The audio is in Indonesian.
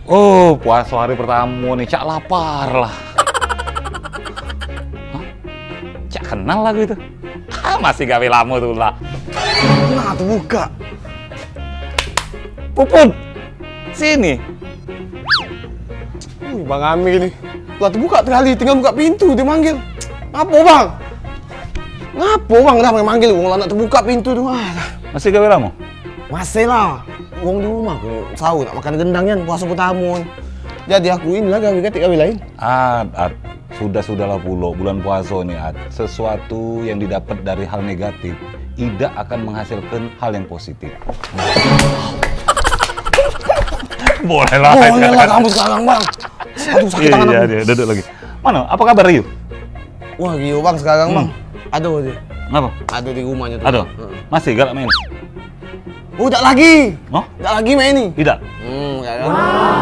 Oh, puasa hari pertama nih, Cak lapar lah. Hah? Cak kenal lagu itu? Masih gawe lama tuh lah. Nah, tuh buka. Puput, sini. Bang Amir nih. Lah tuh buka kali, tinggal buka pintu dia manggil. Ngapo bang? Ngapo bang dah manggil wong anak terbuka pintu tuh. Masih gawe lama? Masih lah. Wong di rumah aku sahur nak makan gendangnya puasa pertama. Jadi aku inilah gawe ketika lain. Sudahlah pulo bulan puasa ini sesuatu yang didapat dari hal negatif tidak akan menghasilkan hal yang positif. Boleh lah kamu sekarang bang. Aduh sakit tangan aku. Iya, duduk lagi. Mana? Apa kabar Rio? Wah Rio bang sekarang bang. Aduh dia. Ngapa? Aduh di rumahnya tuh. Aduh. Masih galak main? Udah lagi. Oh? Udah lagi main nih. Tidak. Wow.